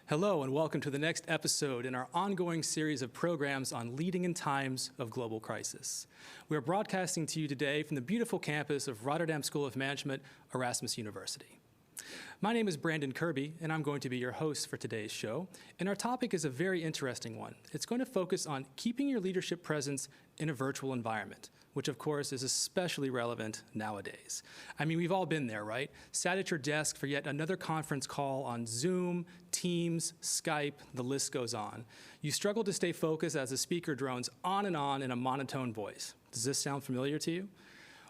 Hello and welcome to the next episode in our ongoing series of programs on leading in times of global crisis. We are broadcasting to you today from the beautiful campus of Rotterdam School of Management, Erasmus University. My name is Brandon Kirby, and I'm going to be your host for today's show. And our topic is a very interesting one. It's going to focus on keeping your leadership presence in a virtual environment, which of course is especially relevant nowadays. I mean, we've all been there, right? Sat at your desk for yet another conference call on Zoom, Teams, Skype, the list goes on. You struggle to stay focused as the speaker drones on and on in a monotone voice. Does this sound familiar to you?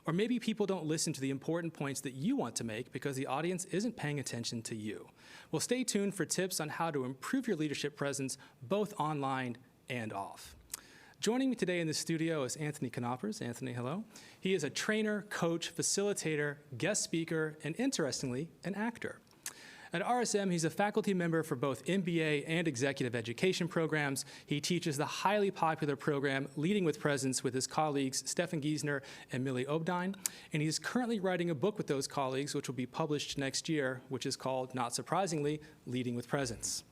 Or maybe people don't listen to the important points that you want to make because the audience isn't paying attention to you. Well, stay tuned for tips on how to improve your leadership presence both online and off. Joining me today in the studio is Anthony Knoppers. Anthony, hello. He is a trainer, coach, facilitator, guest speaker, and interestingly, an actor. At RSM, he's a faculty member for both MBA and executive education programs. He teaches the highly popular program Leading with Presence with his colleagues Stefan Giesner and Millie Obdine. And he's currently writing a book with those colleagues, which will be published next year, which is called, not surprisingly, Leading with Presence.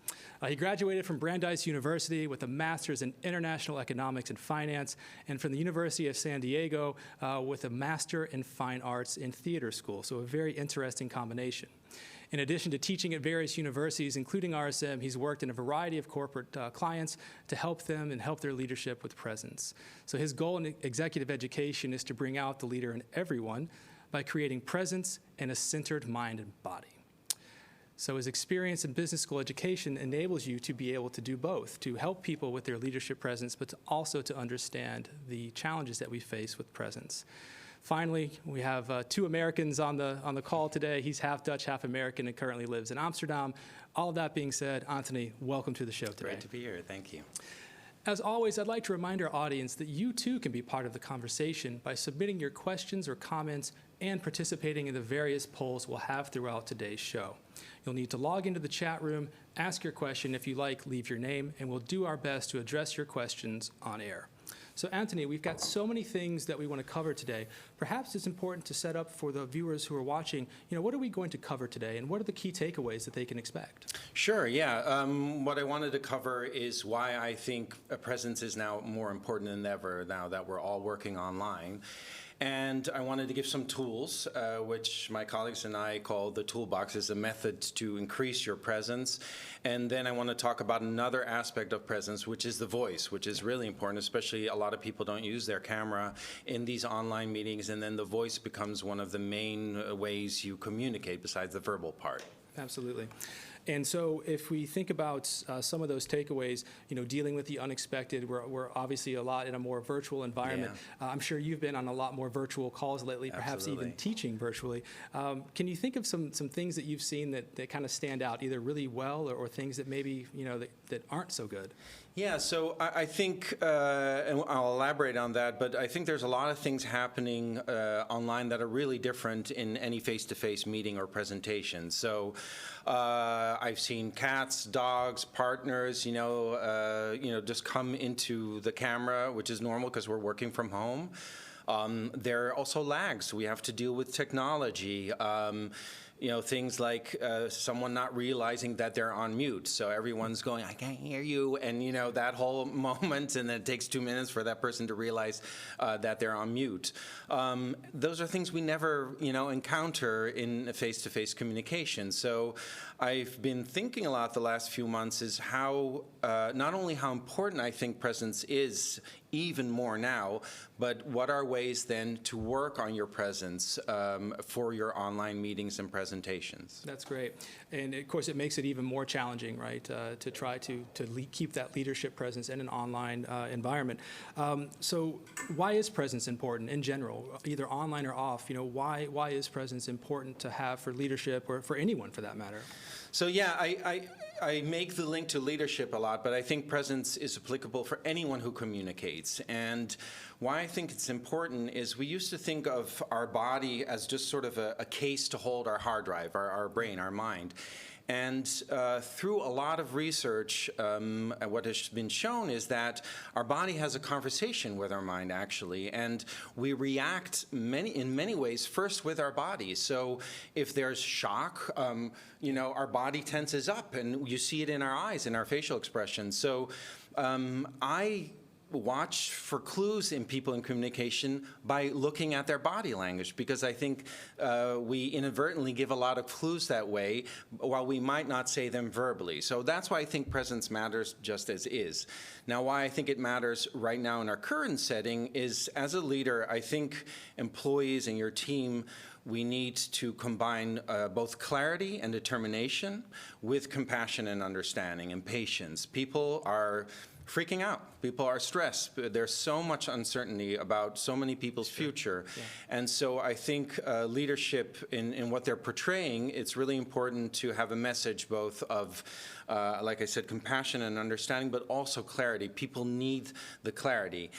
He graduated from Brandeis University with a master's in international economics and finance, and from the University of San Diego with a master in fine arts in theater school. So a very interesting combination. In addition to teaching at various universities, including RSM, he's worked in a variety of corporate clients to help them and help their leadership with presence. So his goal in executive education is to bring out the leader in everyone by creating presence and a centered mind and body. So his experience in business school education enables you to be able to do both, to help people with their leadership presence, but also to understand the challenges that we face with presence. Finally, we have two Americans on the call today. He's half Dutch, half American, and currently lives in Amsterdam. All of that being said, Anthony, welcome to the show today. Great to be here. Thank you. As always, I'd like to remind our audience that you too can be part of the conversation by submitting your questions or comments and participating in the various polls we'll have throughout today's show. You'll need to log into the chat room, ask your question. If you like, leave your name, and we'll do our best to address your questions on air. So Anthony, we've got so many things that we want to cover today. Perhaps it's important to set up for the viewers who are watching, what are we going to cover today, and what are the key takeaways that they can expect? Sure, yeah. What I wanted to cover is why I think a presence is now more important than ever now that we're all working online. And I wanted to give some tools, which my colleagues and I call the toolbox, as a method to increase your presence. And then I want to talk about another aspect of presence, which is the voice, which is really important, especially a lot of people don't use their camera in these online meetings, and then the voice becomes one of the main ways you communicate besides the verbal part. Absolutely. And so if we think about some of those takeaways, dealing with the unexpected, we're obviously a lot in a more virtual environment. Yeah. I'm sure you've been on a lot more virtual calls lately, perhaps Absolutely. Even teaching virtually. Can you think of some things that you've seen that kind of stand out, either really well or things that maybe, that aren't so good? Yeah, so I think, and I'll elaborate on that, but I think there's a lot of things happening online that are really different in any face-to-face meeting or presentation. So I've seen cats, dogs, partners, just come into the camera, which is normal because we're working from home. There are also lags. We have to deal with technology. things like someone not realizing that they're on mute. So everyone's going, I can't hear you. And, that whole moment, and then it takes 2 minutes for that person to realize that they're on mute. Those are things we never, encounter in face-to-face communication. So I've been thinking a lot the last few months is how, not only how important I think presence is even more now, but what are ways then to work on your presence for your online meetings and presentations? That's great. And of course, it makes it even more challenging, right, to try to keep that leadership presence in an online environment. So why is presence important in general, either online or off? Why is presence important to have for leadership or for anyone for that matter? So yeah, I make the link to leadership a lot, but I think presence is applicable for anyone who communicates. And why I think it's important is we used to think of our body as just sort of a case to hold our hard drive, our brain, our mind. And through a lot of research, what has been shown is that our body has a conversation with our mind, actually, and we react in many ways first with our body. So if there's shock, our body tenses up, and you see it in our eyes, in our facial expressions. So I watch for clues in people in communication by looking at their body language, because I think we inadvertently give a lot of clues that way, while we might not say them verbally. So that's why I think presence matters just as is. Now, why I think it matters right now in our current setting is, as a leader, I think employees and your team, we need to combine both clarity and determination with compassion and understanding and patience. People are freaking out. People are stressed. There's so much uncertainty about so many people's future. Yeah. And so I think leadership in what they're portraying, it's really important to have a message both of, like I said, compassion and understanding, but also clarity. People need the clarity.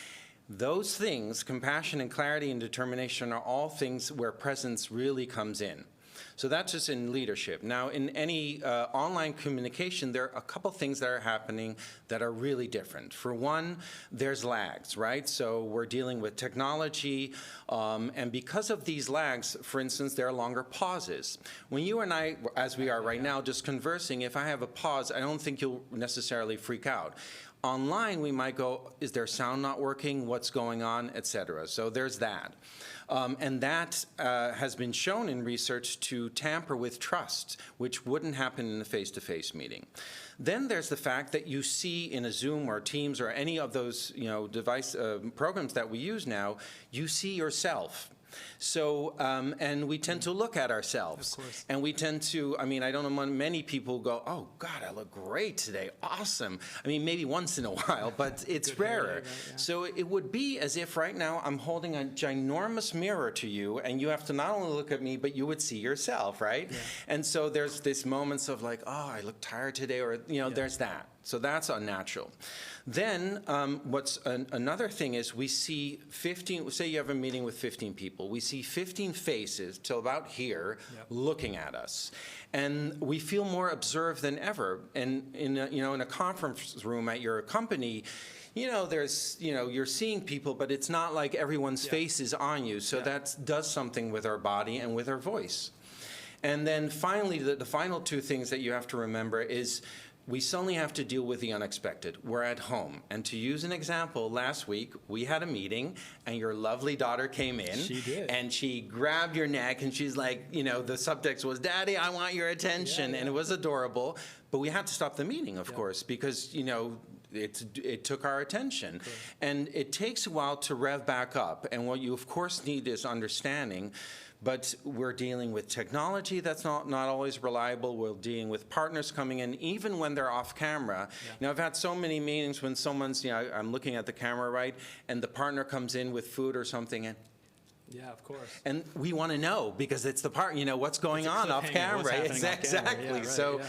Those things, compassion and clarity and determination, are all things where presence really comes in. So that's just in leadership. Now, in any online communication, there are a couple things that are happening that are really different. For one, there's lags, right? So we're dealing with technology, and because of these lags, for instance, there are longer pauses. When you and I, as we are right now, just conversing, if I have a pause, I don't think you'll necessarily freak out. Online, we might go, is their sound not working? What's going on? Et cetera. So there's that. And that has been shown in research to tamper with trust, which wouldn't happen in a face-to-face meeting. Then there's the fact that you see in a Zoom or Teams or any of those device programs that we use now, you see yourself. So, and we tend to look at ourselves. Of course. And we tend to, I don't know, many people go, oh, God, I look great today. Awesome. Maybe once in a while, but it's rarer. Right, yeah. So it would be as if right now I'm holding a ginormous mirror to you, and you have to not only look at me, but you would see yourself, right? Yeah. And so there's this moments of like, oh, I look tired today, or, there's that. So that's unnatural. Then what's another thing is we see 15, say you have a meeting with 15 people, we see 15 faces till about here looking at us. And we feel more observed than ever. And in a conference room at your company, you're seeing people, but it's not like everyone's face is on you. So that does something with our body and with our voice. And then finally, the final two things that you have to remember is we suddenly have to deal with the unexpected. We're at home. And to use an example, last week we had a meeting and your lovely daughter came in. She did. And she grabbed your neck and she's like, the subtext was, Daddy, I want your attention. And it was adorable. But we had to stop the meeting, of course, because, it took our attention. Okay. And it takes a while to rev back up. And what you, of course, need is understanding. But we're dealing with technology that's not always reliable. We're dealing with partners coming in, even when they're off camera. Yeah. I've had so many meetings when someone's, I'm looking at the camera, right, and the partner comes in with food or something, and yeah, of course. And we want to know because it's the part, what's going on off camera. Exactly. Yeah, right, so,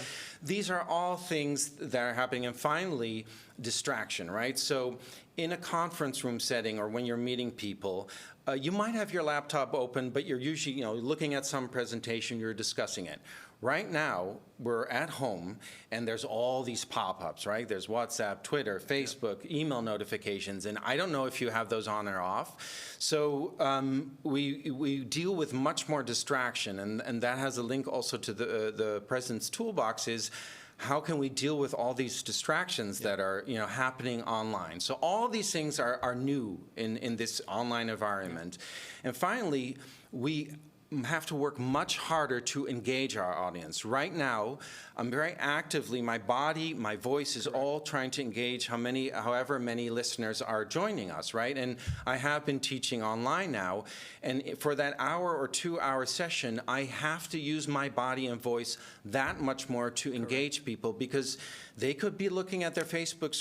these are all things that are happening. And finally, distraction, right? So in a conference room setting or when you're meeting people, you might have your laptop open, but you're usually, looking at some presentation, you're discussing it. Right now, we're at home, and there's all these pop-ups, right? There's WhatsApp, Twitter, Facebook, email notifications, and I don't know if you have those on or off. So we deal with much more distraction, and that has a link also to the President's Toolbox is how can we deal with all these distractions that are happening online? So all these things are new in this online environment. And finally, we have to work much harder to engage our audience. Right now, I'm very actively, my body, my voice is all trying to engage however many listeners are joining us, right? And I have been teaching online now, and for that hour or 2 hour session, I have to use my body and voice that much more to engage people, because they could be looking at their Facebook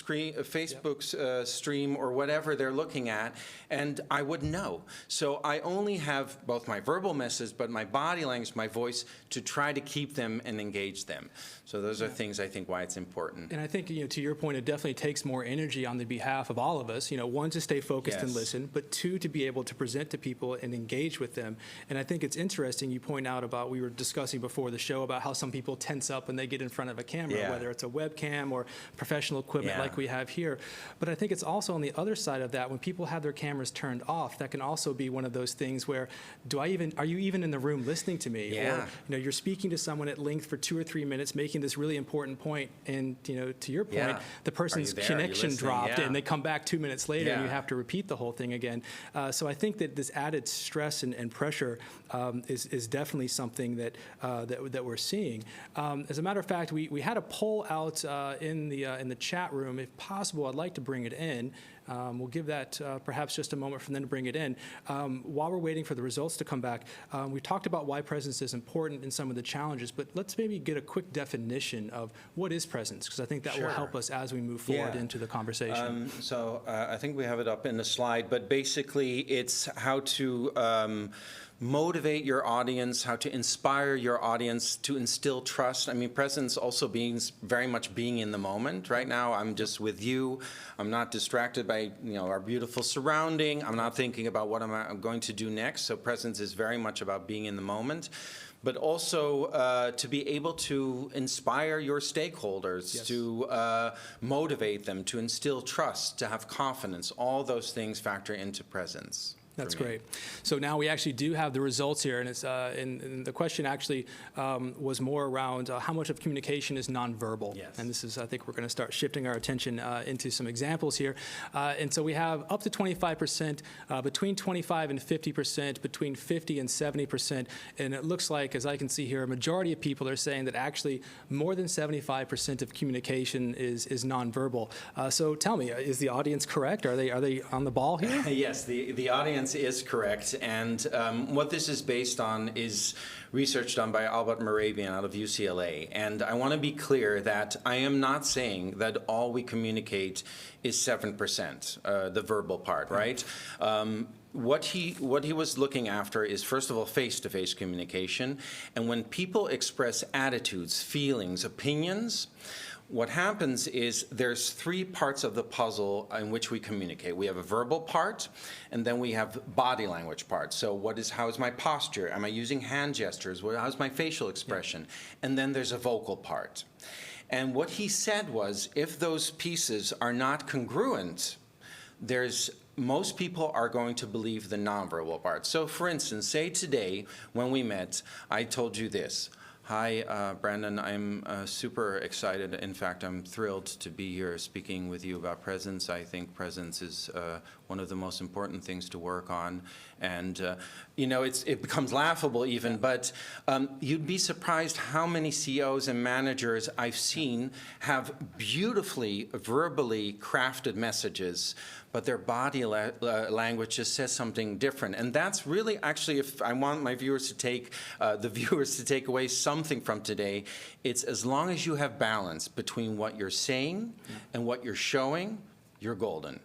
stream or whatever they're looking at, and I wouldn't know. So I only have both my verbal message, but my body language, my voice, to try to keep them and engage them. So those are things I think why it's important. And I think, to your point, it definitely takes more energy on the behalf of all of us. One, to stay focused and listen, but two, to be able to present to people and engage with them. And I think it's interesting you point out about, we were discussing before the show about how some people tense up when they get in front of a camera, whether it's a webcam or professional equipment like we have here. But I think it's also on the other side of that, when people have their cameras turned off, that can also be one of those things where, are you even in the room listening to me? Yeah. Or, you're speaking to someone at length for 2 or 3 minutes, making this really important point, and to your point, the person's connection dropped, and they come back 2 minutes later, and you have to repeat the whole thing again. So I think that this added stress and pressure is definitely something that we're seeing. As a matter of fact, we had a poll out in the chat room. If possible, I'd like to bring it in. We'll give that perhaps just a moment for them to bring it in. While we're waiting for the results to come back, we talked about why presence is important and some of the challenges, but let's maybe get a quick definition of what is presence, because I think that will help us as we move forward into the conversation. So I think we have it up in the slide, but basically it's how to motivate your audience, how to inspire your audience, to instill trust. I mean, presence also means very much being in the moment. Right now, I'm just with you. I'm not distracted by our beautiful surrounding. I'm not thinking about what I'm going to do next. So presence is very much about being in the moment, but also to be able to inspire your stakeholders, to motivate them, to instill trust, to have confidence. All those things factor into presence. That's great. So now we actually do have the results here, and it's and the question actually was more around how much of communication is nonverbal. Yes. And this is, I think, we're going to start shifting our attention into some examples here. And so we have up to 25%, between 25 and 50%, between 50 and 70%, and it looks like, as I can see here, a majority of people are saying that actually more than 75% of communication is nonverbal. So tell me, is the audience correct? Are they on the ball here? Yes, the audience is correct, and what this is based on is research done by Albert Mehrabian out of UCLA. And I want to be clear that I am not saying that all we communicate is 7%, the verbal part, right? What he was looking after is, first of all, face-to-face communication, and when people express attitudes, feelings, opinions, what happens is there's 3 parts of the puzzle in which we communicate. We have a verbal part, and then we have body language part. So how is my posture? Am I using hand gestures? How's my facial expression? And then there's a vocal part. And what he said was, if those pieces are not congruent, most people are going to believe the nonverbal part. So for instance, say today when we met, I told you this. Hi, Brandon. I'm super excited. In fact, I'm thrilled to be here speaking with you about presence. I think presence is one of the most important things to work on. And, it becomes laughable even, but you'd be surprised how many CEOs and managers I've seen have beautifully, verbally crafted messages, but their body language just says something different. And that's really, actually, if I want my viewers to take, away something from today, it's as long as you have balance between what you're saying and what you're showing, you're golden.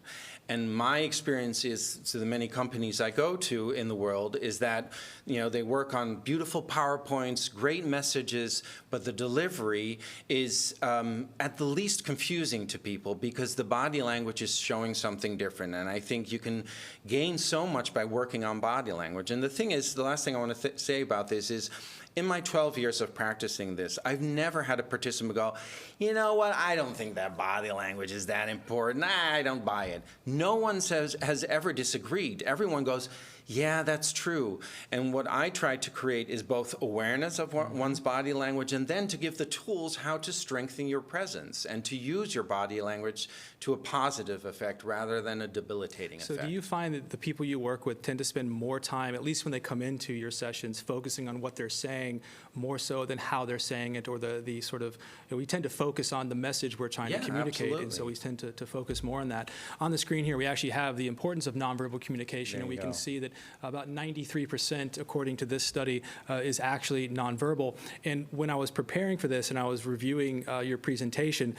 And my experience is, to the many companies I go to in the world, is that, they work on beautiful PowerPoints, great messages, but the delivery is at the least confusing to people because the body language is showing something different. And I think you can gain so much by working on body language. And the thing is, the last thing I want to say about this is, in my 12 years of practicing this, I've never had a participant go, you know what, I don't think that body language is that important. I don't buy it. No one has ever disagreed. Everyone goes, yeah, that's true. And what I try to create is both awareness of one's body language and then to give the tools how to strengthen your presence and to use your body language to a positive effect rather than a debilitating effect. So do you find that the people you work with tend to spend more time, at least when they come into your sessions, focusing on what they're saying more so than how they're saying it, or the sort of, we tend to focus on the message we're trying to communicate, absolutely. and so we tend to focus more on that. On the screen here, we actually have the importance of nonverbal communication, and we can see that about 93%, according to this study, is actually nonverbal. And when I was preparing for this and I was reviewing your presentation,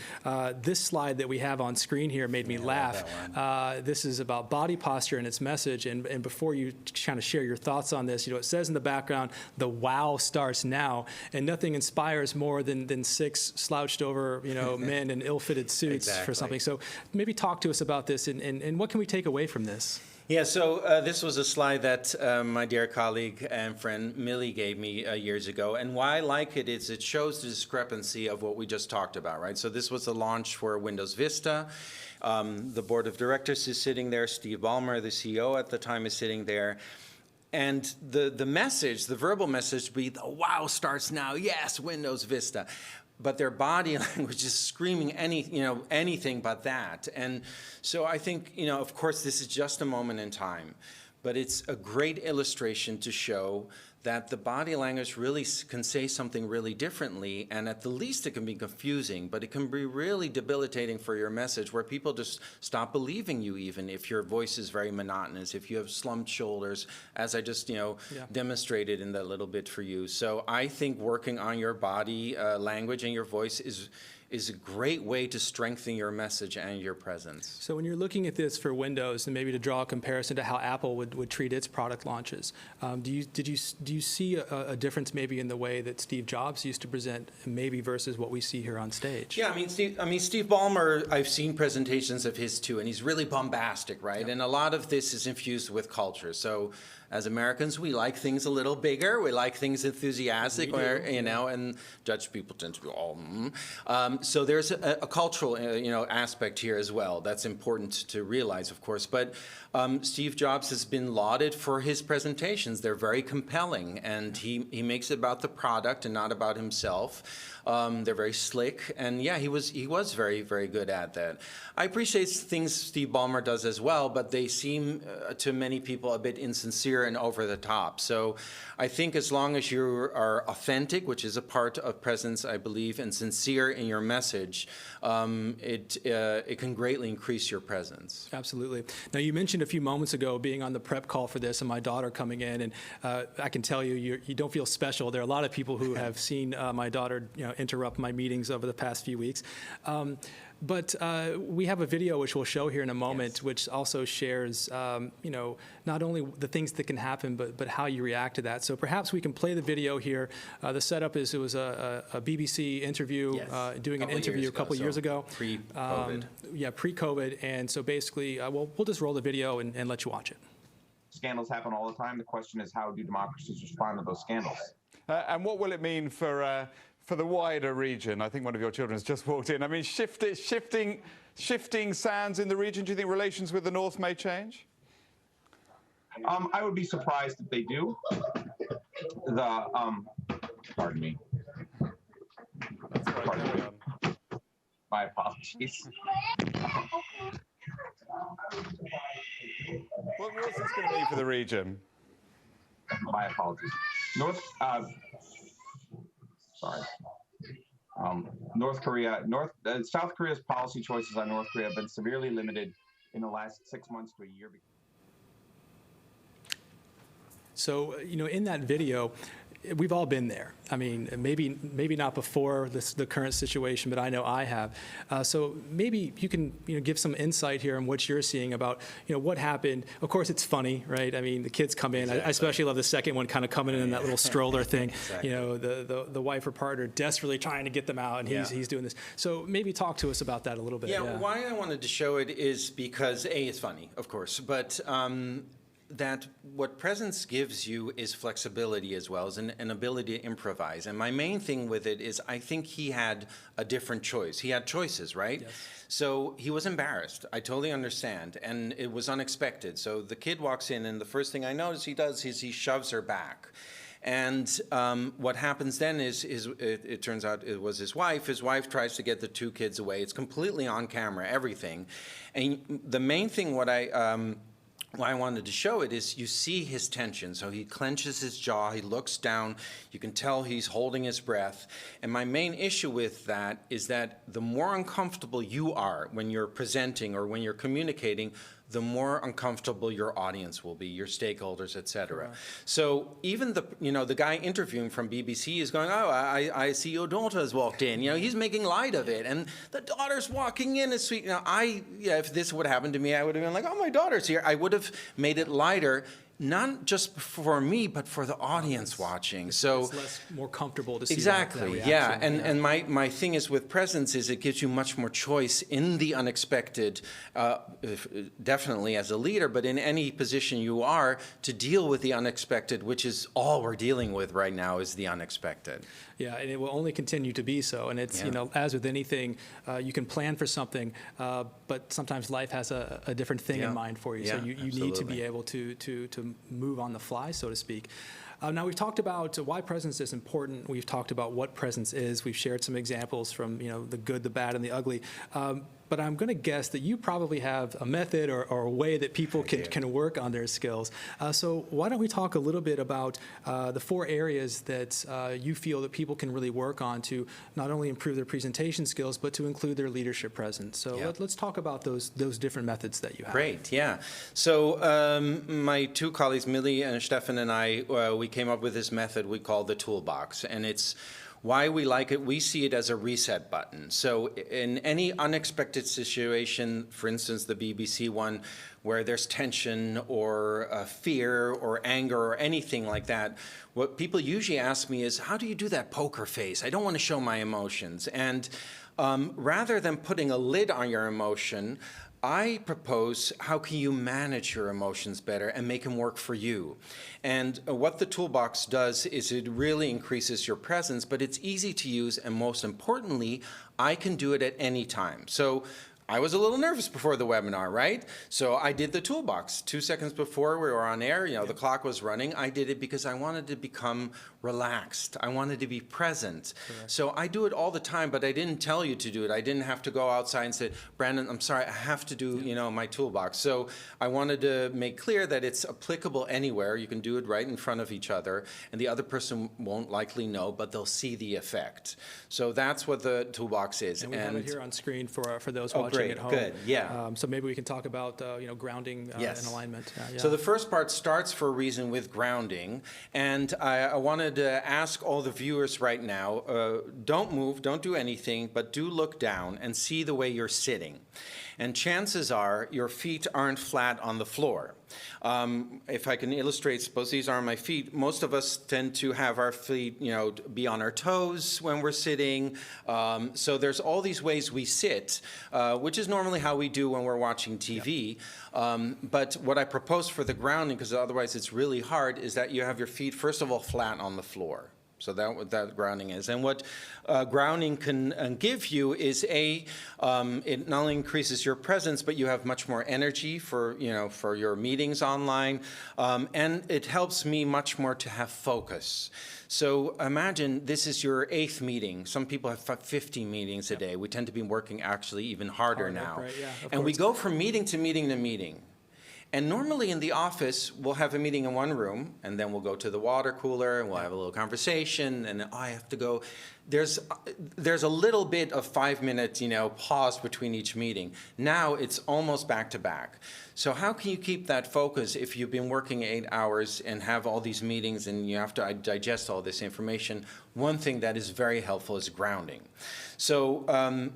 this slide that we have on screen here made me laugh. This is about body posture and its message. And before you kind of share your thoughts on this, it says in the background, the wow starts now. And nothing inspires more than six slouched over, men in ill-fitted suits for something. So maybe talk to us about this and what can we take away from this? Yeah, so this was a slide that my dear colleague and friend Millie gave me years ago. And why I like it is it shows the discrepancy of what we just talked about, right? So this was the launch for Windows Vista. The board of directors is sitting there. Steve Ballmer, the CEO at the time, is sitting there. And the message, the verbal message would be, the wow starts now. Yes, Windows Vista. But their body language is screaming anything but that. And so I think, of course, this is just a moment in time, but it's a great illustration to show that the body language really can say something really differently, and at the least it can be confusing, but it can be really debilitating for your message, where people just stop believing you, even if your voice is very monotonous, if you have slumped shoulders, as I just demonstrated in that little bit for you. So I think working on your body language and your voice is a great way to strengthen your message and your presence. So when you're looking at this for Windows, and maybe to draw a comparison to how Apple would treat its product launches, do you see a difference maybe in the way that Steve Jobs used to present, maybe versus what we see here on stage? Yeah, Steve Ballmer, I've seen presentations of his too, and he's really bombastic, right? Yep. And a lot of this is infused with culture. So as Americans, we like things a little bigger. We like things enthusiastic, and Dutch people tend to be all. So there's a cultural, aspect here as well. That's important to realize, of course. But Steve Jobs has been lauded for his presentations. They're very compelling, and he makes it about the product and not about himself. They're very slick, and yeah, he was very, very good at that. I appreciate things Steve Ballmer does as well, but they seem to many people a bit insincere and over the top. So I think as long as you are authentic, which is a part of presence, I believe, and sincere in your message, it can greatly increase your presence. Absolutely. Now, you mentioned a few moments ago being on the prep call for this and my daughter coming in, and I can tell you don't feel special. There are a lot of people who have seen my daughter interrupt my meetings over the past few weeks. But we have a video which we'll show here in a moment, yes, which also shares, not only the things that can happen, but how you react to that. So perhaps we can play the video here. The setup is it was a BBC interview, yes, doing an interview a couple years ago. Pre-COVID. Pre-COVID. And so basically, we'll just roll the video and let you watch it. Scandals happen all the time. The question is, how do democracies respond to those scandals? And what will it mean for the wider region? I think one of your children has just walked in. I mean, shifting sands in the region. Do you think relations with the North may change? I would be surprised if they do. Pardon me. That's right, carry on. My apologies. What's this going to mean for the region? My apologies. South Korea's policy choices on North Korea have been severely limited in the last 6 months to a year. So, in that video, we've all been there. I mean, maybe not before the current situation, but I know I have. So maybe you can give some insight here on what you're seeing about what happened. Of course, it's funny, right? I mean, the kids come in. Exactly. I especially love the second one kind of coming in that little stroller thing. Exactly. The wife or partner desperately trying to get them out, and he's doing this. So maybe talk to us about that a little bit. Yeah, why I wanted to show it is because it's funny, of course, but that what presence gives you is flexibility as well as an ability to improvise. And my main thing with it is I think he had a different choice. He had choices, right? Yes. So he was embarrassed. I totally understand. And it was unexpected. So the kid walks in, and the first thing I notice he does is he shoves her back. And what happens then is it turns out it was his wife. His wife tries to get the two kids away. It's completely on camera, everything. And the main thing why I wanted to show it is you see his tension. So he clenches his jaw, he looks down, you can tell he's holding his breath. And my main issue with that is that the more uncomfortable you are when you're presenting or when you're communicating, the more uncomfortable your audience will be, your stakeholders, et cetera. Correct. So even the guy interviewing from BBC is going, oh, I see your daughter has walked in. He's making light of it. And the daughter's walking in is sweet. If this would happen to me, I would have been like, oh, my daughter's here. I would have made it lighter, not just for me, but for the audience watching. So it's more comfortable to see exactly, that yeah. reaction. And my thing is with presence is it gives you much more choice in the unexpected, definitely as a leader, but in any position you are to deal with the unexpected, which is all we're dealing with right now is the unexpected. Yeah, and it will only continue to be so. And it's, as with anything, you can plan for something, but sometimes life has a different thing in mind for you. So you need to be able to move on the fly, so to speak. Now, we've talked about why presence is important. We've talked about what presence is. We've shared some examples from, the good, the bad, and the ugly. But I'm going to guess that you probably have a method or a way that people can work on their skills. So why don't we talk a little bit about the 4 areas that you feel that people can really work on to not only improve their presentation skills, but to include their leadership presence. So let's talk about those different methods that you have. Great, yeah. So my 2 colleagues, Millie and Stefan, and I, we came up with this method we call the toolbox. And it's why we like it, we see it as a reset button. So in any unexpected situation, for instance, the BBC one, where there's tension or fear or anger or anything like that, what people usually ask me is, how do you do that poker face? I don't want to show my emotions. And rather than putting a lid on your emotion, I propose, how can you manage your emotions better and make them work for you? And what the toolbox does is it really increases your presence, but it's easy to use, and most importantly, I can do it at any time. So I was a little nervous before the webinar, right? So I did the toolbox 2 seconds before we were on air. The clock was running. I did it because I wanted to become relaxed. I wanted to be present. Correct. So I do it all the time, but I didn't tell you to do it. I didn't have to go outside and say, Brandon, I'm sorry, I have to do, my toolbox. So I wanted to make clear that it's applicable anywhere. You can do it right in front of each other, and the other person won't likely know, but they'll see the effect. So that's what the toolbox is. And we have it here on screen for those watching great, at home. good, yeah. So maybe we can talk about grounding and alignment. So the first part starts for a reason with grounding, and I wanted to ask all the viewers right now, don't move, don't do anything, but do look down and see the way you're sitting. And chances are your feet aren't flat on the floor. If I can illustrate, suppose these are my feet. Most of us tend to have our feet, be on our toes when we're sitting. So there's all these ways we sit, which is normally how we do when we're watching TV. But what I propose for the grounding, because otherwise it's really hard, is that you have your feet, first of all, flat on the floor. So that's what that grounding is. And what grounding can give you is it not only increases your presence, but you have much more energy for your meetings online, and it helps me much more to have focus. So imagine this is your 8th meeting. Some people have 50 meetings a day. We tend to be working actually even harder now. Right, yeah, and we go from meeting to meeting to meeting. And normally in the office, we'll have a meeting in one room, and then we'll go to the water cooler, and we'll have a little conversation, and I have to go. There's a little bit of 5 minutes, pause between each meeting. Now it's almost back to back. So how can you keep that focus if you've been working 8 hours and have all these meetings and you have to digest all this information? One thing that is very helpful is grounding. So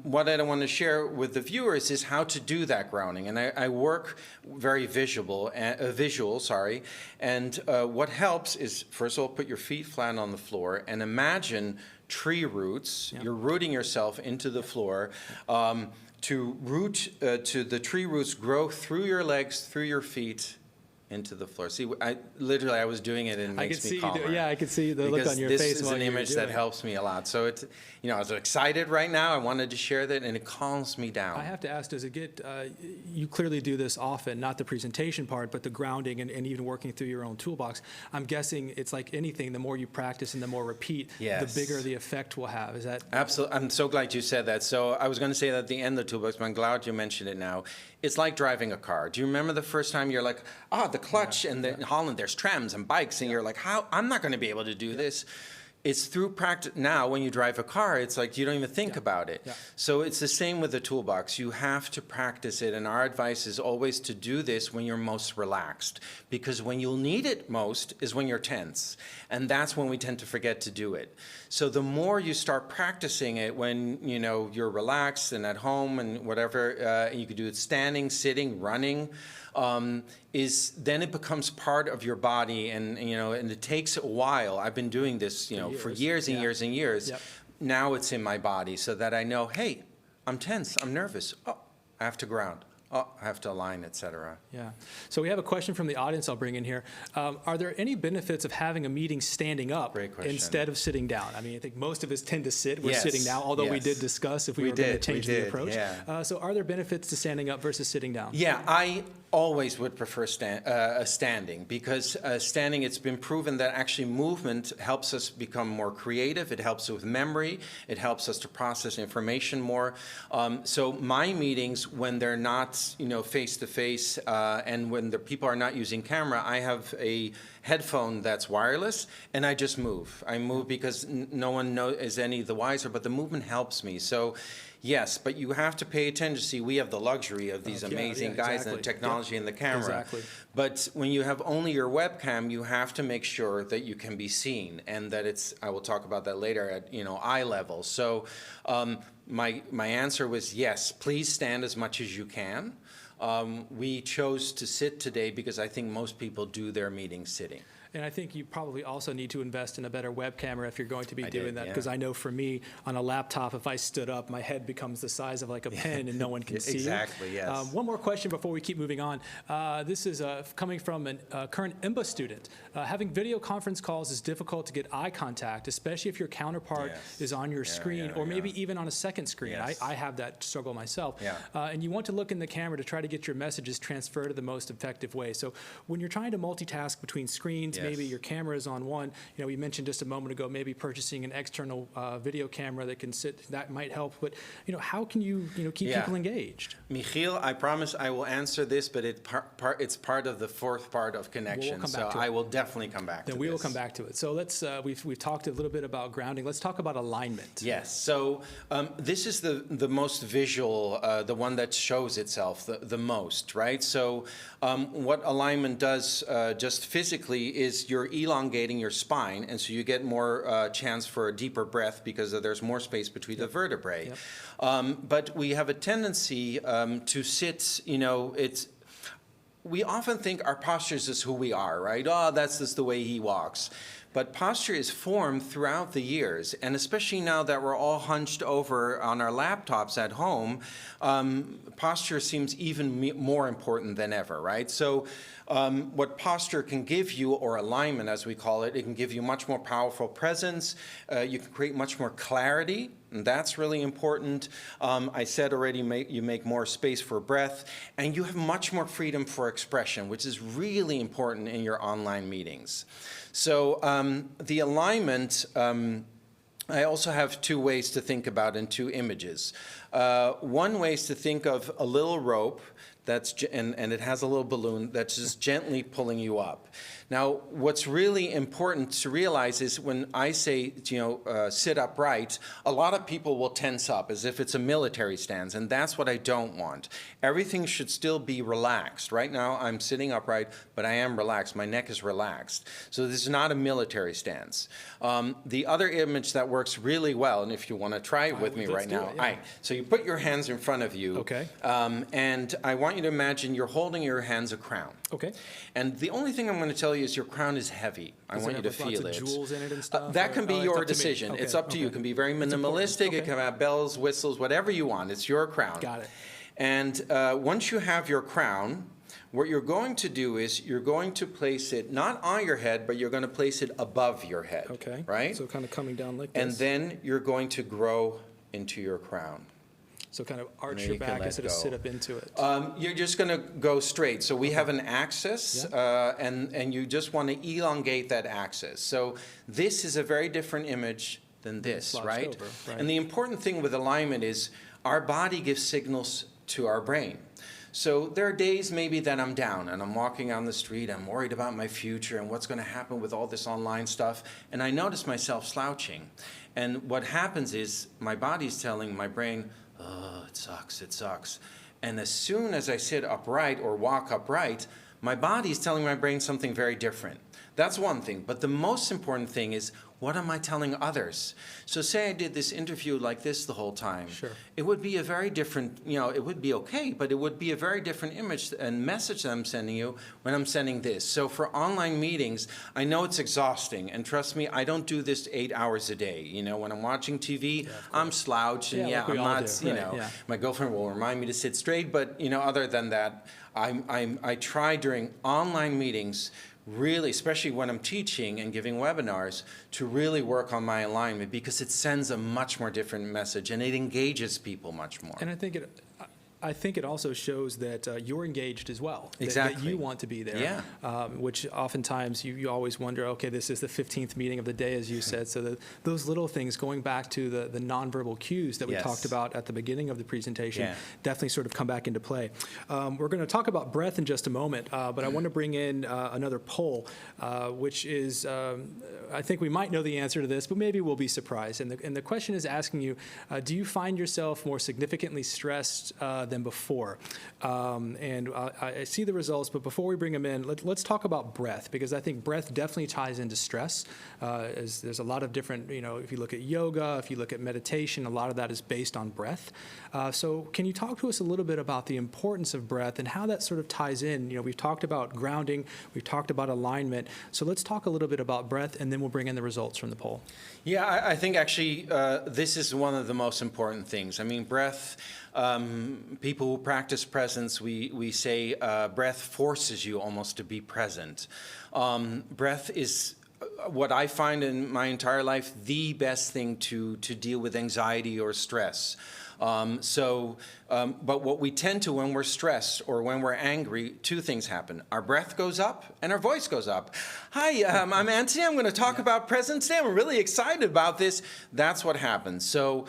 what I want to share with the viewers is how to do that grounding. And I work very visual, and what helps is, first of all, put your feet flat on the floor and imagine tree roots. You're rooting yourself into the floor. To the tree roots grow through your legs, through your feet, into the floor. See, I was doing it, and it makes me calmer. I could see the look on your face. This is an image that helps me a lot. So it's, I was excited right now. I wanted to share that, and it calms me down. I have to ask, does it get, you clearly do this often, not the presentation part, but the grounding and even working through your own toolbox. I'm guessing it's like anything, the more you practice and the more repeat, the bigger the effect will have. Is that? Absolutely. I'm so glad you said that. So I was going to say that at the end of the toolbox, but I'm glad you mentioned it now. It's like driving a car. Do you remember the first time you're like, the clutch, and in Holland there's trams and bikes, and you're like, I'm not going to be able to do this. It's through practice. Now, when you drive a car, it's like you don't even think about it. So it's the same with the toolbox. You have to practice it, and our advice is always to do this when you're most relaxed, because when you'll need it most is when you're tense, and that's when we tend to forget to do it. So the more you start practicing it when you're relaxed and at home and whatever, you could do it standing, sitting, running, then it becomes part of your body, and it takes a while. I've been doing this, for years and years and years. Now it's in my body, so that I know, hey, I'm tense, I'm nervous. Oh, I have to ground. Oh, I have to align, etc. Yeah. So we have a question from the audience I'll bring in here. Are there any benefits of having a meeting standing up instead of sitting down? I mean, I think most of us tend to sit. We're sitting now, although we did discuss if we were going to change the approach. So are there benefits to standing up versus sitting down? Yeah, I always would prefer standing, because standing, it's been proven that actually movement helps us become more creative. It helps with memory. It helps us to process information more. So my meetings, when they're not face-to-face, and when the people are not using camera, I have a headphone that's wireless, and I just move. I move because no one is any the wiser, but the movement helps me. So yes, but you have to pay attention. See, we have the luxury of these amazing guys and the technology and the camera. But when you have only your webcam, you have to make sure that you can be seen, and that it's, I will talk about that later, at eye level. So my answer was yes, please stand as much as you can. We chose to sit today because I think most people do their meetings sitting. And I think you probably also need to invest in a better web camera if you're going to be doing that, because I know for me, on a laptop, if I stood up, my head becomes the size of like a pen and no one can see Exactly, yes. One more question before we keep moving on. This is coming from a current IMBA student. Having video conference calls is difficult to get eye contact, especially if your counterpart is on your screen, or maybe even on a second screen. I have that struggle myself. And you want to look in the camera to try to get your messages transferred to the most effective way. So when you're trying to multitask between screens, maybe your camera is on one. We mentioned just a moment ago, maybe purchasing an external video camera that can sit, that might help. But, how can you, keep people engaged? Michiel, I promise I will answer this, but it's part of the fourth part of connection. We'll come back to I will definitely come back to this. Then we will come back to it. So let's, we've talked a little bit about grounding. Let's talk about alignment. Yes. So this is the most visual, the one that shows itself the most, right? So what alignment does just physically is you're elongating your spine, and so you get more chance for a deeper breath because there's more space between the vertebrae. But we have a tendency to sit, we often think our posture is just who we are, right? Oh, that's just the way he walks. But posture is formed throughout the years, and especially now that we're all hunched over on our laptops at home, posture seems even more important than ever, right? So what posture can give you, or alignment as we call it, it can give you much more powerful presence. You can create much more clarity, and that's really important. I said already, you make more space for breath, and you have much more freedom for expression, which is really important in your online meetings. So the alignment, I also have two ways to think about, and two images. One way is to think of a little rope and it has a little balloon that's just gently pulling you up. Now, what's really important to realize is when I say, sit upright, a lot of people will tense up as if it's a military stance, and that's what I don't want. Everything should still be relaxed. Right now, I'm sitting upright, but I am relaxed. My neck is relaxed. So this is not a military stance. The other image that works really well, and if you want to try it with me let's right do now. it, yeah. All right, so you put your hands in front of you. Okay. And I want you to imagine you're holding in your hands a crown. Okay. And the only thing I'm going to tell you is your crown is heavy. I Does it want you to have, like, feel lots it. of jewels in it and stuff, That or- can be oh, it's your up to me. decision. Okay, It's up to you. okay. It can be very It's important. minimalistic. It Okay. can have bells, whistles, whatever you want. It's your crown. Got it. And once you have your crown, what you're going to do is you're going to place it not on your head, but you're going to place it above your head. Okay. Right? So kind of coming down like this. And then you're going to grow into your crown. So kind of arch then your you can back let instead of go. sit up into it. You're just going to go straight. So we have an axis, and you just want to elongate that axis. So this is a very different image than this, slouched right? over, right. And the important thing with alignment is our body gives signals to our brain. So there are days maybe that I'm down and I'm walking on the street, I'm worried about my future and what's going to happen with all this online stuff, and I notice myself slouching. And what happens is my body's telling my brain, oh, it sucks, it sucks. And as soon as I sit upright or walk upright, my body's telling my brain something very different. That's one thing. But the most important thing is, what am I telling others? So say I did this interview like this the whole time. Sure. It would be a very different, it would be okay, but it would be a very different image and message that I'm sending you when I'm sending this. So for online meetings, I know it's exhausting. And trust me, I don't do this 8 hours a day. When I'm watching TV, I'm slouched and Yeah, like we I'm all not, do. Right, yeah. my girlfriend will remind me to sit straight, but other than that, I try during online meetings, really, especially when I'm teaching and giving webinars, to really work on my alignment because it sends a much more different message and it engages people much more. And I think it also shows that you're engaged as well. That Exactly. you want to be there. Yeah. Which oftentimes you always wonder, okay, this is the 15th meeting of the day, as you said. So those little things, going back to the nonverbal cues that we Yes. talked about at the beginning of the presentation, Yeah. definitely sort of come back into play. We're going to talk about breath in just a moment, but I want to bring in another poll, which is, I think we might know the answer to this, but maybe we'll be surprised. And the question is asking you, do you find yourself more significantly stressed than before? And I see the results, but before we bring them in, let's talk about breath, because I think breath definitely ties into stress. As there's a lot of different, if you look at yoga, if you look at meditation, a lot of that is based on breath. So can you talk to us a little bit about the importance of breath and how that sort of ties in? We've talked about grounding, we've talked about alignment. So let's talk a little bit about breath, and then we'll bring in the results from the poll. Yeah, I think actually this is one of the most important things. I mean, breath, people who practice presence, we say breath forces you almost to be present. Breath is what I find in my entire life the best thing to deal with anxiety or stress. But what we tend to when we're stressed or when we're angry, two things happen. Our breath goes up and our voice goes up. Hi, I'm Anthony. I'm going to talk about presence today. I'm really excited about this. That's what happens. So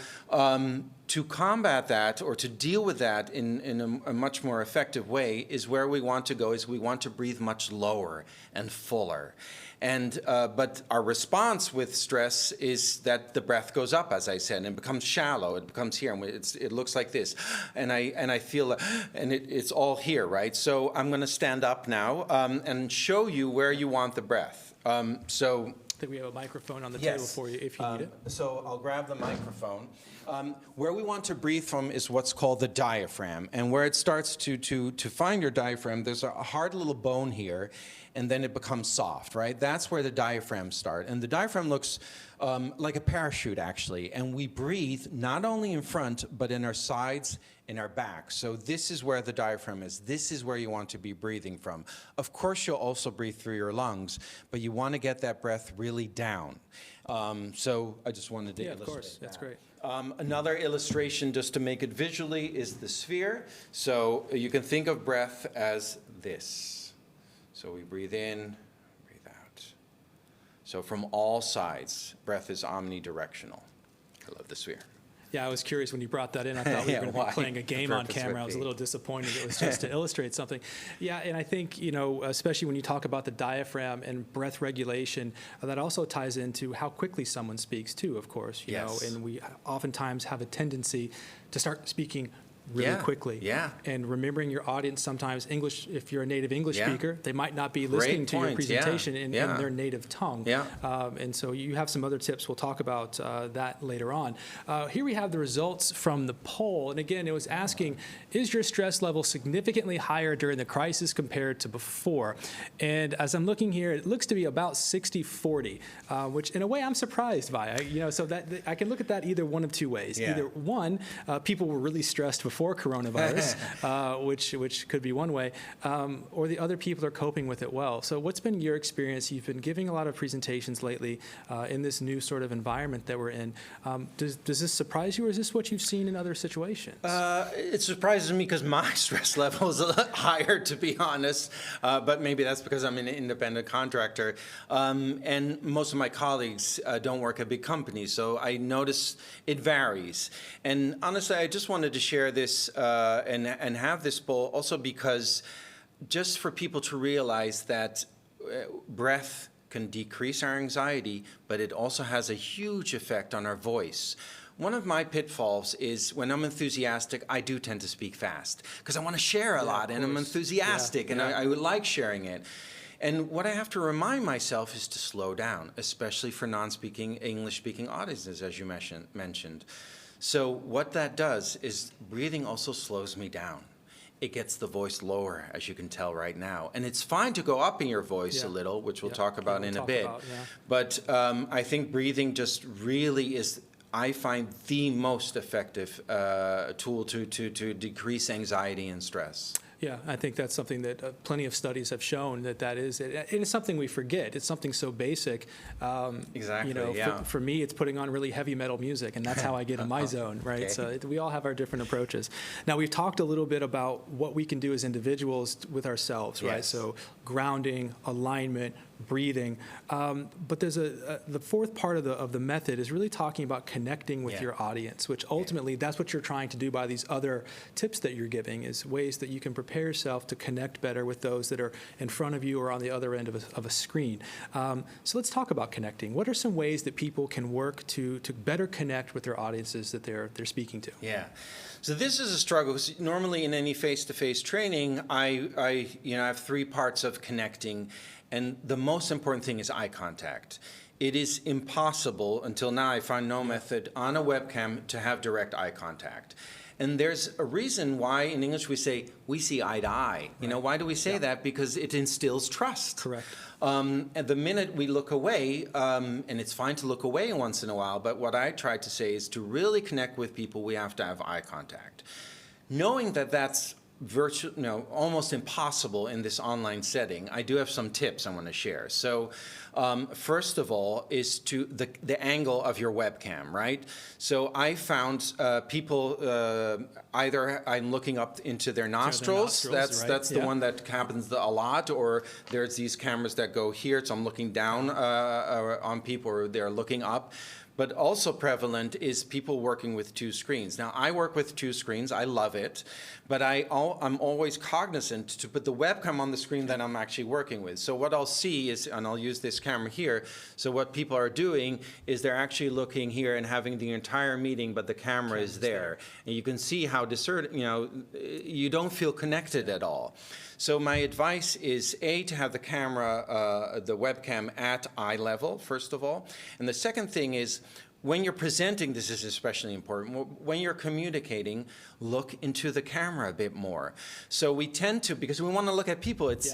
to combat that or to deal with that in a much more effective way is where we want to go, is we want to breathe much lower and fuller. And but our response with stress is that the breath goes up, as I said, and it becomes shallow. It becomes here, and it looks like this, and I feel, and it's all here, right? So I'm going to stand up now and show you where you want the breath. So. I think we have a microphone on the table for you if you need it. So I'll grab the microphone. Where we want to breathe from is what's called the diaphragm. And where it starts to find your diaphragm, there's a hard little bone here, and then it becomes soft, right? That's where the diaphragm starts. And the diaphragm looks like a parachute, actually. And we breathe not only in front, but in our sides, in our back. So this is where the diaphragm is. This is where you want to be breathing from. Of course, you'll also breathe through your lungs, but you want to get that breath really down. So I just wanted to illustrate of course. That's great. Another illustration, just to make it visually, is the sphere. So you can think of breath as this. So we breathe in, breathe out. So from all sides, breath is omnidirectional. I love the sphere. Yeah, I was curious when you brought that in. I thought we Yeah, were going to why be playing a the game on purpose camera. would I was a be. little disappointed it was just to illustrate something. Yeah, and I think, especially when you talk about the diaphragm and breath regulation, that also ties into how quickly someone speaks too, of course, you know, Yes. and we oftentimes have a tendency to start speaking really Yeah, quickly. yeah. And remembering your audience, sometimes English, if you're a native English Yeah. speaker, they might not be Great listening to your point, yeah, presentation in yeah. their native tongue. Yeah. And so you have some other tips. We'll talk about that later on. Here we have the results from the poll. And again, it was asking, is your stress level significantly higher during the crisis compared to before? And as I'm looking here, it looks to be about 60-40, which in a way I'm surprised by. So that I can look at that either one of two ways. Yeah. Either one, people were really stressed before coronavirus, which could be one way, or the other people are coping with it well. So what's been your experience? You've been giving a lot of presentations lately in this new sort of environment that we're in. Does this surprise you, or is this what you've seen in other situations? It surprises me because my stress level is a lot higher, to be honest. But maybe that's because I'm an independent contractor. And most of my colleagues don't work at big companies. So I notice it varies. And honestly, I just wanted to share this and have this poll also because just for people to realize that breath can decrease our anxiety, but it also has a huge effect on our voice. One of my pitfalls is when I'm enthusiastic, I do tend to speak fast because I want to share a lot and I'm enthusiastic and I would like sharing it. And what I have to remind myself is to slow down, especially for non-speaking, English-speaking audiences, as you mentioned. So what that does is breathing also slows me down. It gets the voice lower, as you can tell right now. And it's fine to go up in your voice a little, which we'll talk about in a bit. But I think breathing just really is, I find, the most effective tool to decrease anxiety and stress. Yeah, I think that's something that plenty of studies have shown that is, and it's something we forget. It's something so basic. Exactly, For me, it's putting on really heavy metal music, and that's how I get in my zone, right? Okay. So we all have our different approaches. Now, we've talked a little bit about what we can do as individuals with ourselves, right? Yes. So grounding, alignment, breathing. But there's the fourth part of the method is really talking about connecting with your audience, which ultimately that's what you're trying to do by these other tips that you're giving, is ways that you can prepare yourself to connect better with those that are in front of you or on the other end of a screen. So let's talk about connecting. What are some ways that people can work to better connect with their audiences that they're speaking to? Yeah. So this is a struggle because normally in any face-to-face training, I have three parts of connecting. And the most important thing is eye contact. It is impossible, until now I find no method on a webcam to have direct eye contact. And there's a reason why in English we say, we see eye to eye. You know, why do we say that? Because it instills trust. Correct. And the minute we look away, and it's fine to look away once in a while, but what I try to say is to really connect with people, we have to have eye contact. Knowing that that's almost impossible in this online setting, I do have some tips I want to share. So first of all is to the angle of your webcam, right? So I found people, either I'm looking up into their nostrils, that's the one that happens a lot, or there's these cameras that go here, so I'm looking down on people, or they're looking up. But also prevalent is people working with two screens. Now, I work with two screens. I love it. But I'm always cognizant to put the webcam on the screen that I'm actually working with. So what I'll see is, and I'll use this camera here, so what people are doing is they're actually looking here and having the entire meeting, but the camera is there. And you can see how you don't feel connected at all. So my advice is, A, to have the camera, the webcam at eye level, first of all. And the second thing is, when you're presenting, this is especially important, when you're communicating, look into the camera a bit more. So we tend to, because we want to look at people, it's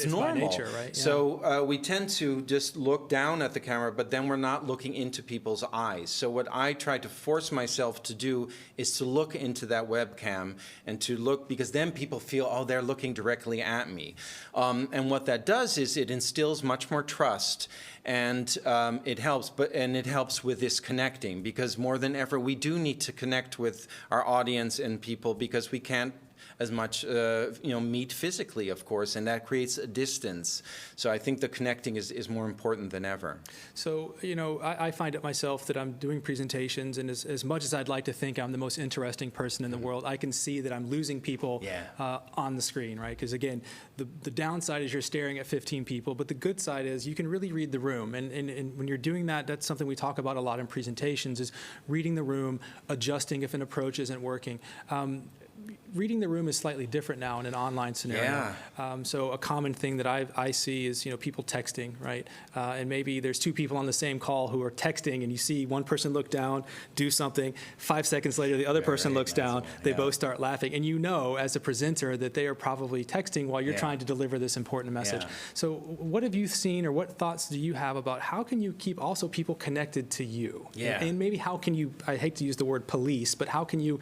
normal. By nature, right? Yeah. So we tend to just look down at the camera, but then we're not looking into people's eyes. So what I try to force myself to do is to look into that webcam and to look, because then people feel, oh, they're looking directly at me. And what that does is it instills much more trust, and it helps. And it helps with this connecting, because more than ever we do need to connect with our audience and people, because we can't as much meet physically, of course, and that creates a distance. So I think the connecting is more important than ever. So, I find it myself that I'm doing presentations, and as much as I'd like to think I'm the most interesting person in the world, I can see that I'm losing people on the screen, right? Because again, the downside is you're staring at 15 people, but the good side is you can really read the room. And when you're doing that, that's something we talk about a lot in presentations, is reading the room, adjusting if an approach isn't working. Reading the room is slightly different now in an online scenario. So a common thing that I see is people texting, right? And maybe there's two people on the same call who are texting, and you see one person look down, do something. 5 seconds later, the other person looks down. They both start laughing, and as a presenter that they are probably texting while you're trying to deliver this important message. So what have you seen, or what thoughts do you have about how can you keep also people connected to you? And maybe how can you? I hate to use the word police, but how can you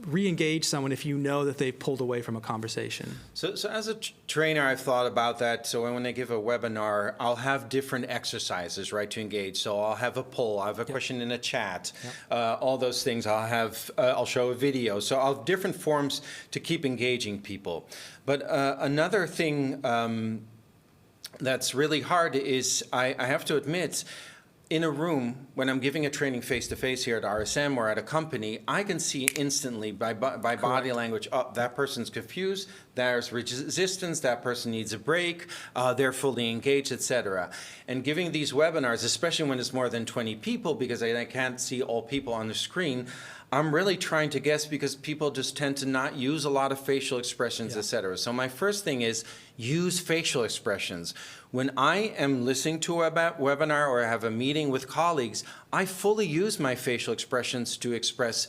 re-engage someone if you know that they've pulled away from a conversation? So as a trainer, I've thought about that. So when I give a webinar, I'll have different exercises, right, to engage. So I'll have a poll, I'll have a question in a chat, all those things. I'll show a video. So I'll have different forms to keep engaging people. But another thing that's really hard is I have to admit, in a room, when I'm giving a training face-to-face here at RSM or at a company, I can see instantly by body language, oh, that person's confused, there's resistance, that person needs a break, they're fully engaged, etc. And giving these webinars, especially when it's more than 20 people, because I can't see all people on the screen, I'm really trying to guess, because people just tend to not use a lot of facial expressions, etc. So my first thing is use facial expressions. When I am listening to a webinar or I have a meeting with colleagues, I fully use my facial expressions to express,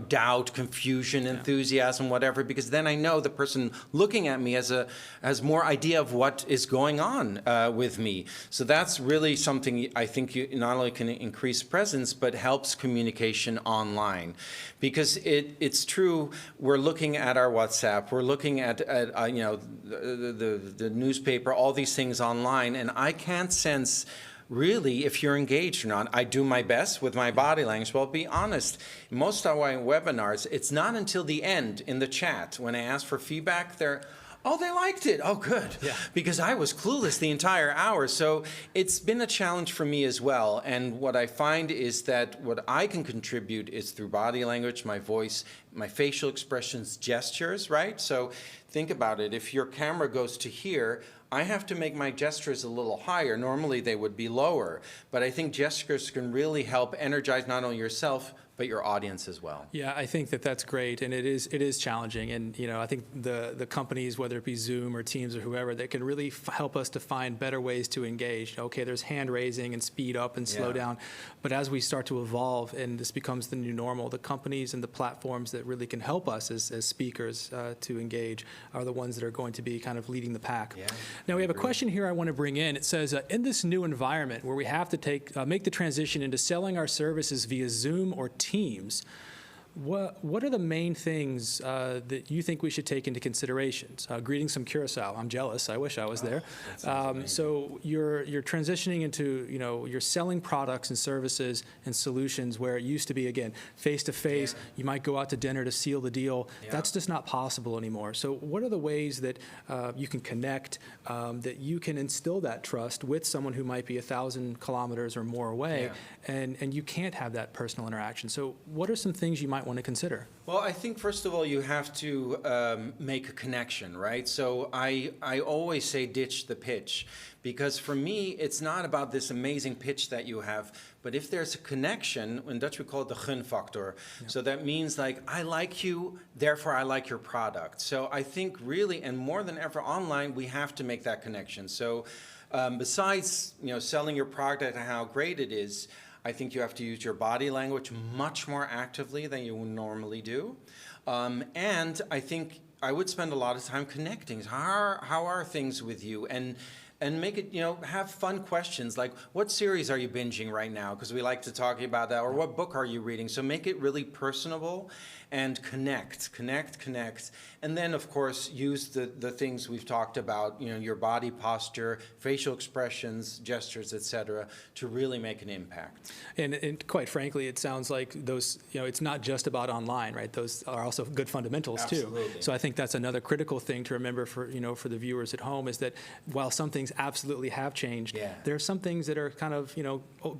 doubt, confusion, enthusiasm, whatever, because then I know the person looking at me has more idea of what is going on with me. So that's really something I think you not only can increase presence, but helps communication online. Because it's true, we're looking at our WhatsApp, we're looking at the newspaper, all these things online, and I can't sense really if you're engaged or not. I do my best with my body language. Well, be honest, most of our webinars, it's not until the end in the chat when I ask for feedback, oh, they liked it. Oh, good. Because I was clueless the entire hour. So it's been a challenge for me as well. And what I find is that what I can contribute is through body language, my voice, my facial expressions, gestures, right? So think about it. If your camera goes to here, I have to make my gestures a little higher. Normally they would be lower. But I think gestures can really help energize not only yourself, but your audience as well. Yeah, I think that's great, and it is challenging. And I think the companies, whether it be Zoom or Teams or whoever, that can really help us to find better ways to engage. Okay, there's hand raising and speed up and slow down, but as we start to evolve and this becomes the new normal, the companies and the platforms that really can help us as speakers to engage are the ones that are going to be kind of leading the pack. Now we have a question here I want to bring in. It says, in this new environment where we have to make the transition into selling our services via Zoom or Teams, what are the main things that you think we should take into considerations? Greetings from Curacao. I'm jealous. I wish I was there. So you're transitioning into, you're selling products and services and solutions where it used to be, again, face-to-face. You might go out to dinner to seal the deal. That's just not possible anymore. So what are the ways that you can connect, that you can instill that trust with someone who might be 1,000 kilometers or more away, and you can't have that personal interaction? So what are some things you might want to consider? Well, I think first of all, you have to make a connection, right? So I always say ditch the pitch, because for me, it's not about this amazing pitch that you have, but if there's a connection, in Dutch we call it the gun factor. So that means like, I like you, therefore I like your product. So I think really, and more than ever online, we have to make that connection. So besides, selling your product and how great it is, I think you have to use your body language much more actively than you would normally do. And I think I would spend a lot of time connecting. How are things with you? And and make it, have fun questions like, what series are you binging right now? Because we like to talk about that. Or what book are you reading? So make it really personable and connect. And then, of course, use the things we've talked about, your body posture, facial expressions, gestures, etc., to really make an impact. And quite frankly, it sounds like those, it's not just about online, right? Those are also good fundamentals Absolutely. too. So I think that's another critical thing to remember for the viewers at home, is that while some things absolutely have changed, there are some things that are kind of,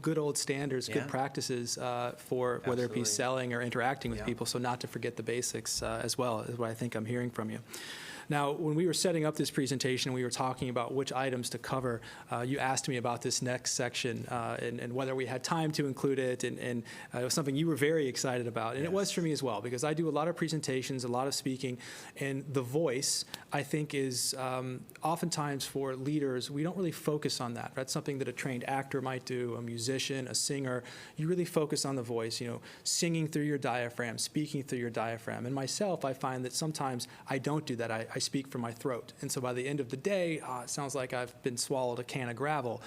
good old standards, good practices for whether it be Absolutely. selling or interacting with people. So not to forget the basics as well, is what I think I'm hearing from you. Now, when we were setting up this presentation, we were talking about which items to cover. You asked me about this next section and whether we had time to include it, and it was something you were very excited about. And it was for me as well, because I do a lot of presentations, a lot of speaking, and the voice, I think, is oftentimes for leaders, we don't really focus on that. That's something that a trained actor might do, a musician, a singer. You really focus on the voice, singing through your diaphragm, speaking through your diaphragm. And myself, I find that sometimes I don't do that. I speak from my throat. And so by the end of the day, it sounds like I've been swallowed a can of gravel.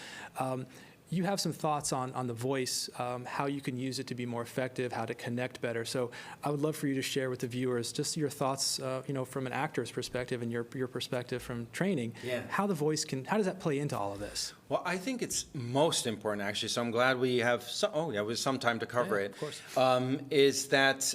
You have some thoughts on the voice, how you can use it to be more effective, how to connect better. So I would love for you to share with the viewers just your thoughts, from an actor's perspective and your perspective from training, how the voice how does that play into all of this? Well, I think it's most important, actually, so I'm glad we have some time to cover it. Of course. Is that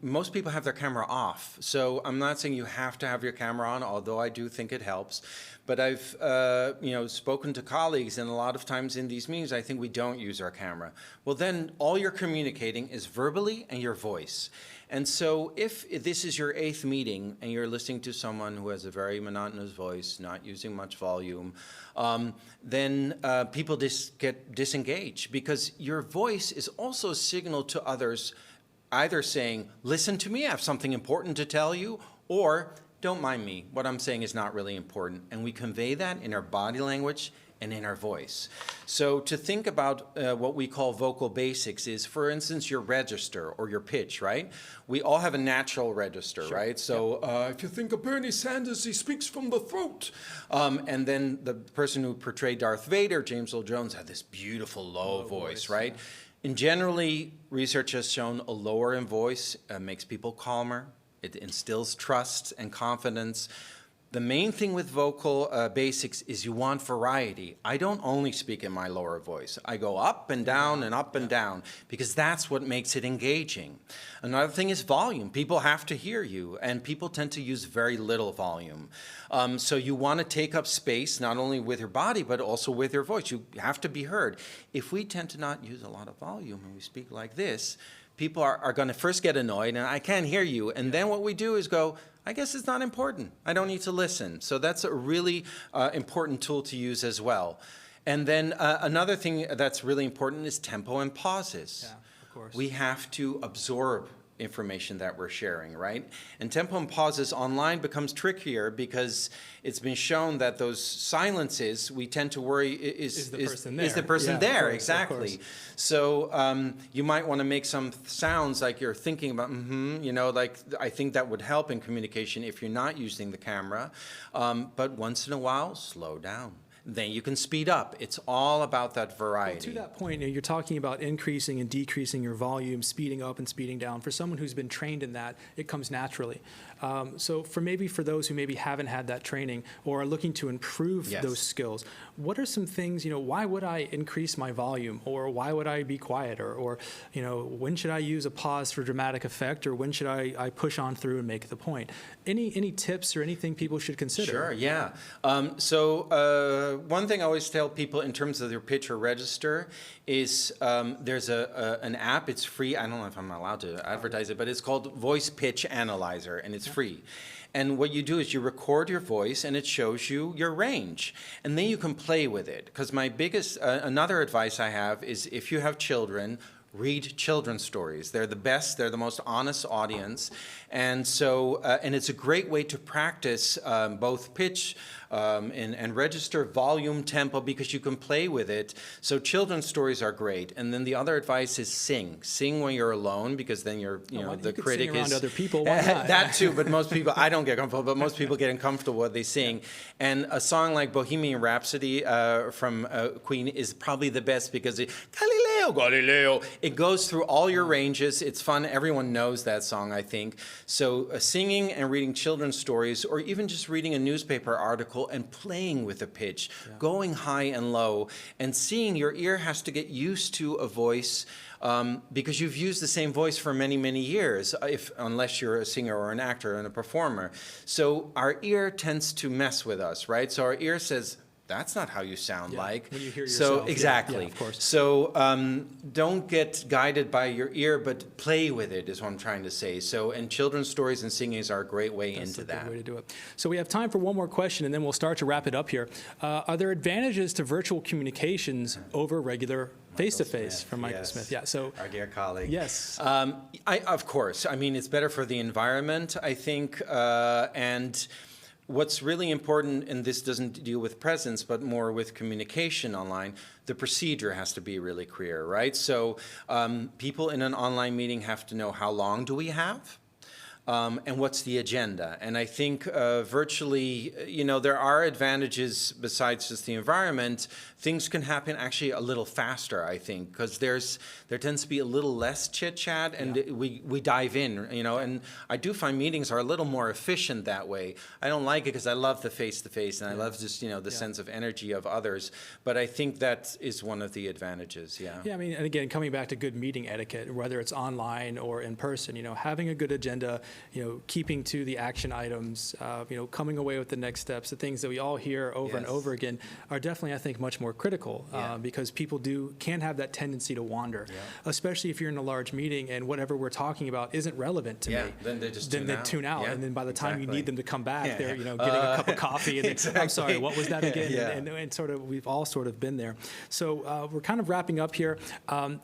most people have their camera off. So I'm not saying you have to have your camera on, although I do think it helps. But I've spoken to colleagues, and a lot of times in these meetings, I think we don't use our camera. Well, then all you're communicating is verbally and your voice. And so if this is your 8th meeting and you're listening to someone who has a very monotonous voice, not using much volume, then people get disengaged, because your voice is also a signal to others, either saying, listen to me, I have something important to tell you, or don't mind me, what I'm saying is not really important. And we convey that in our body language and in our voice. So to think about what we call vocal basics is, for instance, your register or your pitch, right? We all have a natural register, right? So if you think of Bernie Sanders, he speaks from the throat. And then the person who portrayed Darth Vader, James Earl Jones, had this beautiful low voice, right? And generally, research has shown a lower in voice makes people calmer. It instills trust and confidence. The main thing with vocal basics is you want variety. I don't only speak in my lower voice. I go up and down and up and down, because that's what makes it engaging. Another thing is volume. People have to hear you, and people tend to use very little volume. So you want to take up space, not only with your body, but also with your voice. You have to be heard. If we tend to not use a lot of volume and we speak like this, people are going to first get annoyed, and I can't hear you. And then what we do is go, I guess it's not important. I don't need to listen. So that's a really important tool to use as well. And then another thing that's really important is tempo and pauses. Yeah, of course. We have to absorb information that we're sharing, right? And tempo and pauses online becomes trickier, because it's been shown that those silences, we tend to worry, is the person there? Is the person Yeah, there? of course, Exactly. So you might want to make some sounds like you're thinking about, like I think that would help in communication if you're not using the camera. But once in a while, slow down. Then you can speed up. It's all about that variety. To that point, you're talking about increasing and decreasing your volume, speeding up and speeding down. For someone who's been trained in that, it comes naturally. So for those who maybe haven't had that training or are looking to improve those skills, what are some things, why would I increase my volume, or why would I be quieter, or when should I use a pause for dramatic effect, or when should I push on through and make the point? Any tips or anything people should consider? Sure, yeah. So one thing I always tell people in terms of their pitch or register is there's an app. It's free. I don't know if I'm allowed to advertise it, but it's called Voice Pitch Analyzer, and it's free. And what you do is you record your voice, and it shows you your range. And then you can play with it. Because my biggest, another advice I have is, if you have children, read children's stories. They're the best, they're the most honest audience. And so, and it's a great way to practice both pitch and register volume, tempo, because you can play with it. So children's stories are great. And then the other advice is sing. Sing when you're alone, because then you're, the critic sing around is other people. Why not? that too, but most people, I don't get comfortable, but most people get uncomfortable when they sing. And a song like Bohemian Rhapsody from Queen is probably the best, because Galileo, it goes through all your ranges. It's fun. Everyone knows that song, I think. So singing and reading children's stories, or even just reading a newspaper article and playing with a pitch, going high and low, and seeing your ear has to get used to a voice, because you've used the same voice for many, many years, unless you're a singer or an actor and a performer. So our ear tends to mess with us, right? So our ear says, that's not how you sound like. When you hear so yourself. exactly. Yeah, of course. So don't get guided by your ear, but play with it is what I'm trying to say. So, and children's stories and singing are a great way That's into a good that. way to do it. So we have time for one more question, and then we'll start to wrap it up here. Are there advantages to virtual communications over regular face-to-face? From Michael Yes. Smith. Yeah. So Our dear colleague. yes. Of course. I mean, it's better for the environment, I think, and what's really important, and this doesn't deal with presence, but more with communication online, the procedure has to be really clear, right? So people in an online meeting have to know, how long do we have? And what's the agenda? And I think virtually, there are advantages besides just the environment. Things can happen actually a little faster, I think, because there tends to be a little less chit-chat, and we dive in, and I do find meetings are a little more efficient that way. I don't like it because I love the face-to-face, and I love just, the sense of energy of others, but I think that is one of the advantages, yeah. Yeah, I mean, and again, coming back to good meeting etiquette, whether it's online or in person, having a good agenda, keeping to the action items, coming away with the next steps, the things that we all hear over and Yes. over again are definitely, I think, much more critical because people can have that tendency to wander, especially if you're in a large meeting and whatever we're talking about isn't relevant to me. Then they just Then tune they out. tune out, Yeah, and then by the time you exactly. need them to come back, Yeah. they're getting a cup of coffee, and then, I'm sorry, exactly. what was that again? Yeah. And sort of we've all sort of been there. So we're kind of wrapping up here.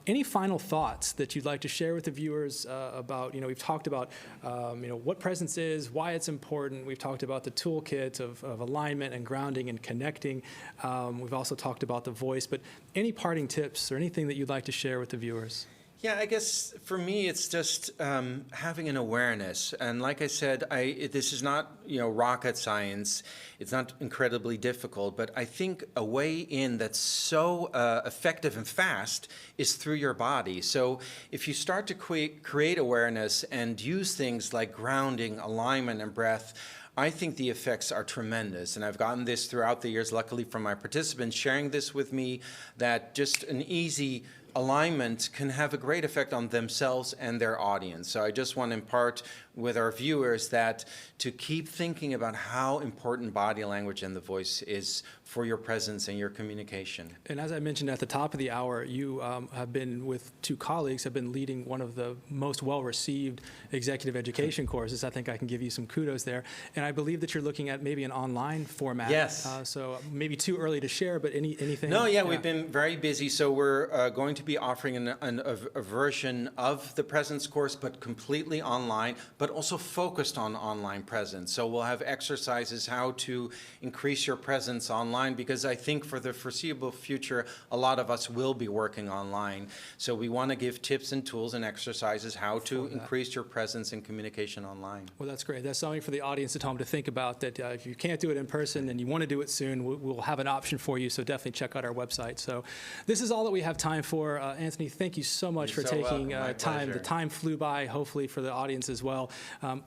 Any final thoughts that you'd like to share with the viewers about? We've talked about what presence is, why it's important. We've talked about the toolkit of alignment and grounding and connecting. We've also talked about the voice, but any parting tips or anything that you'd like to share with the viewers? Yeah, I guess for me it's just having an awareness, and like I said, this is not rocket science. It's not incredibly difficult, but I think a way in that's so effective and fast is through your body. So if you start to create awareness and use things like grounding, alignment, and breath, I think the effects are tremendous, and I've gotten this throughout the years, luckily from my participants sharing this with me, that just an easy alignment can have a great effect on themselves and their audience. So I just want to impart with our viewers that to keep thinking about how important body language and the voice is for your presence and your communication. And as I mentioned at the top of the hour, you have been with two colleagues, have been leading one of the most well-received executive education courses. I think I can give you some kudos there. And I believe that you're looking at maybe an online format. Yes. So maybe too early to share, but anything? No, yeah, we've been very busy. So we're going to be offering a version of the presence course, but completely online, but also focused on online presence. So we'll have exercises how to increase your presence online, because I think for the foreseeable future, a lot of us will be working online. So we want to give tips and tools and exercises how to increase your presence and communication online. Well, that's great. That's something for the audience at home to think about, that if you can't do it in person and you want to do it soon, we'll have an option for you. So definitely check out our website. So this is all that we have time for. Anthony, thank you so much You're for so taking welcome. My time. pleasure. The time flew by, hopefully for the audience as well.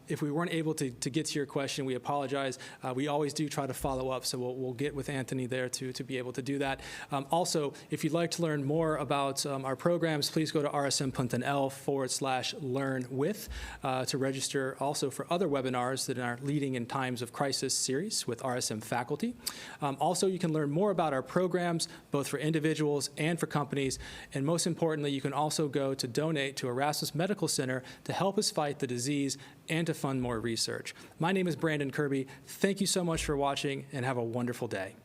If we weren't able to get to your question, we apologize. We always do try to follow up, so we'll get with Anthony there to be able to do that. Also, if you'd like to learn more about our programs, please go to rsm.nl/learn-with to register also for other webinars that are Leading in Times of Crisis series with RSM faculty. Also, you can learn more about our programs, both for individuals and for companies. And most importantly, you can also go to donate to Erasmus Medical Center to help us fight the disease and to fund more research. My name is Brandon Kirby. Thank you so much for watching, and have a wonderful day.